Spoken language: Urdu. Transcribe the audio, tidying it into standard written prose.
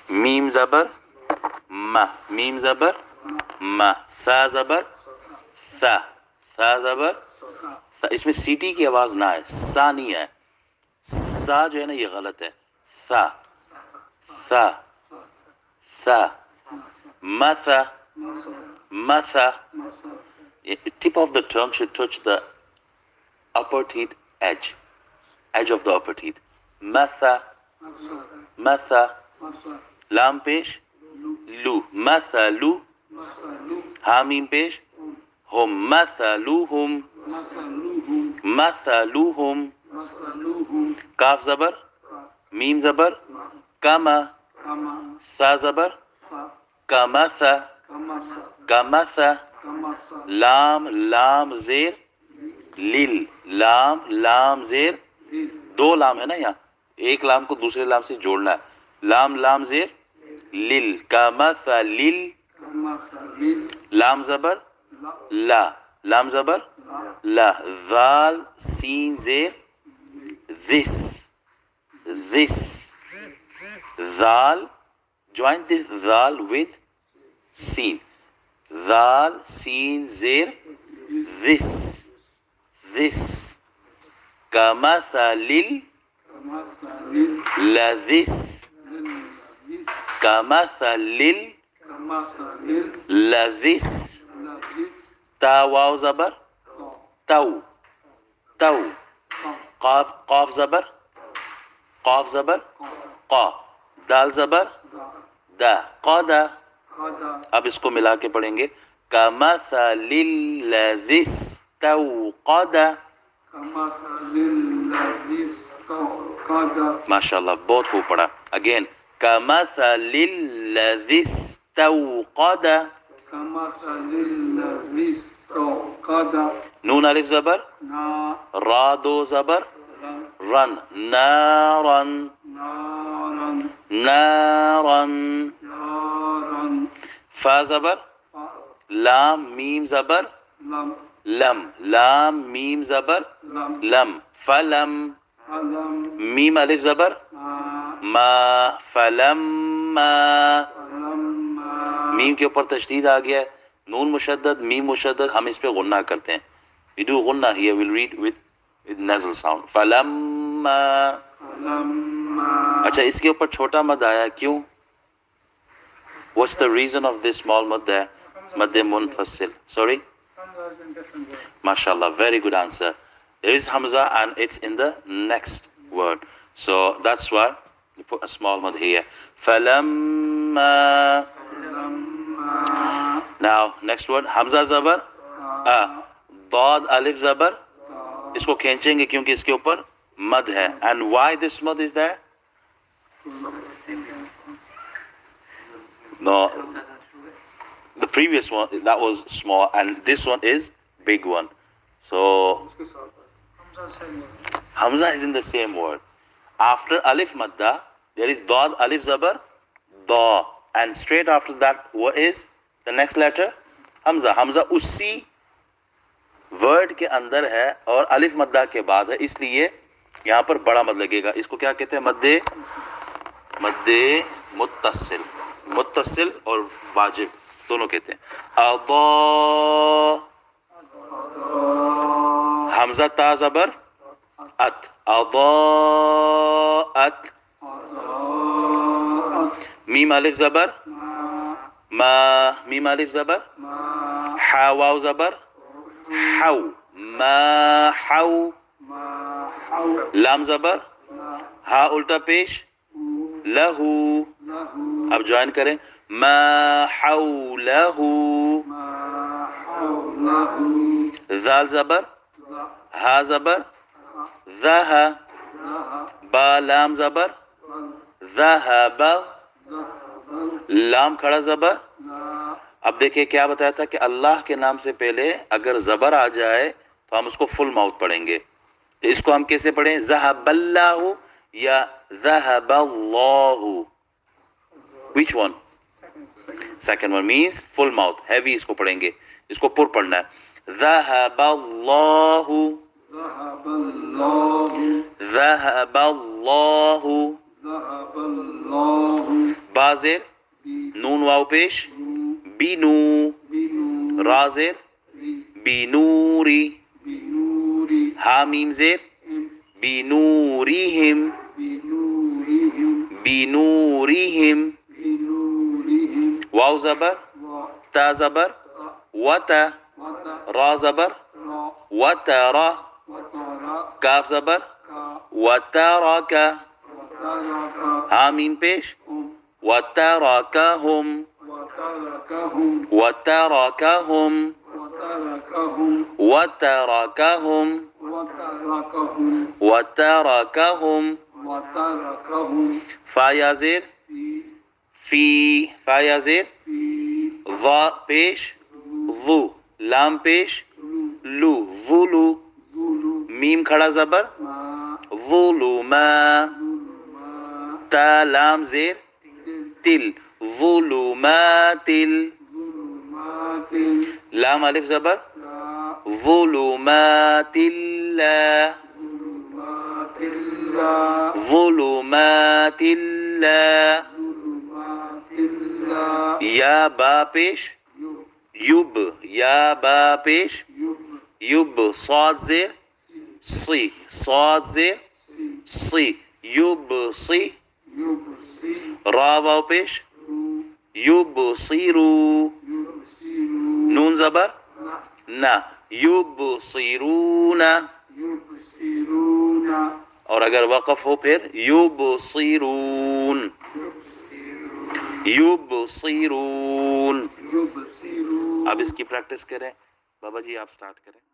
میم زبر ما، میم زبر ما، سا زبر سا، سا زبر سا. اس میں سیٹی کی آواز نہ ہے، سا نہیں ہے، سا جو ہے نا یہ غلط ہے. سا سا سا. مسا مسا. Tip of the tongue should touch the upper teeth edge of the upper teeth. Matha matha. لام پیش لو، مثلو. حامیم پیش ہم، مثلوہم مثلوہم. کاف زبر میم زبر کما، سا زبر کمسا کمسا. لام لام زیر لیل، لام لام زیر. دو لام ہے نا یہاں، ایک لام کو دوسرے لام سے جوڑنا ہے. لام لام زیر لیل، کمثل. لام زبر لا، لام زبر لا. ذال سین زیر this this. ذال join this ذال with سین. ذال سین زیر this this. کمثل لذس، کمثل لذس. تا واو زبر تو، تو. قاف قاف زبر قاف زبر قا. دال زبر دا، قادا. اب اس کو ملا کے پڑھیں گے کمثل الذی استوقد. ماشاء اللہ بہت خوب پڑھا. اگین کمثل الذی استوقد. نون الف زبر را، دو زبر رن، نارن نارن. فا زبر لام میم زبر لم، لام میم زبر لم، فلم. میم الف زبر ما، فلما. میم کے اوپر تشدید آ گیا ہے، نون مشدد میم مشدد، ہم اس پہ غنہ کرتے ہیں. we do غنہ here, we'll read with nasal sound. فلما. اچھا اس کے اوپر چھوٹا مد آیا کیوں؟ what's the reason of this small mad there? مد منفصل. sorry. MashaAllah, very good answer. There is Hamza and it's in the next word. So that's why you put a small mad here. Falamma. Now next word Hamza zabar Dad alif zabar. اس کو کھینچیں گے کیونکہ اس کے اوپر مد ہے. And why this mad is there? No, the previous one that was small and this one is big one. So Hamza is in the same word. After alif madda there is dad alif zabar da, and straight after that what is the next letter? Hamza. Hamza usi word کے اندر ہے اور الف مدہ کے بعد ہے، اس لیے یہاں پر بڑا مد لگے گا. اس کو کیا کہتے ہیں؟ مد متصل. متصل اور واجب دونوں کہتے ہیں. اضاء. حمزہ تا زبر ات، اضاءت. میم الف زبر ما، میم الف زبر حا، واو زبر حو، ما حو. لام زبر ہا الٹا پیش لہو. اب جوائن کریں ما حولہ. ذال زبر ہا زبر ذہ، با لام زبر ذہب. لام کھڑا زبر. اب دیکھیں کیا بتایا تھا کہ اللہ کے نام سے پہلے اگر زبر آ جائے تو ہم اس کو فل ماؤتھ پڑھیں گے. تو اس کو ہم کیسے پڑھیں؟ ذہب اللہ یا ذہب اللہ. which one? second one means full mouth, heavy. اس کو پڑھیں گے، اس کو پر پڑھنا ہے. ذہب اللہ ذہب اللہ. با زیر نون واو پیش بینو را زیر بنوری ہا میم زیر بنورہم بنورہم واو زبر تا زبر وتا را زبر وترى کاف زبر وترک ہا میم پیش وترکہم وترکہم وترکہم وترکہم فا یا زیر فی فا یا زیر ضا پیش ضو لام پیش لو ظلو میم کھڑا زبر ظلما تا لام زیر تل ظلمات لام الف زبر ظلمات اللہ ظلمات اللہ یا با پیش یب یا با پیش یب صاد زیر صی صاد زیر صی یب صی را واو پیش یب صیرو نون زبر نا یب صیرون اور اگر وقف ہو پھر یب صیرون یب صیرون. اب اس کی پریکٹس کریں. بابا جی آپ سٹارٹ کریں.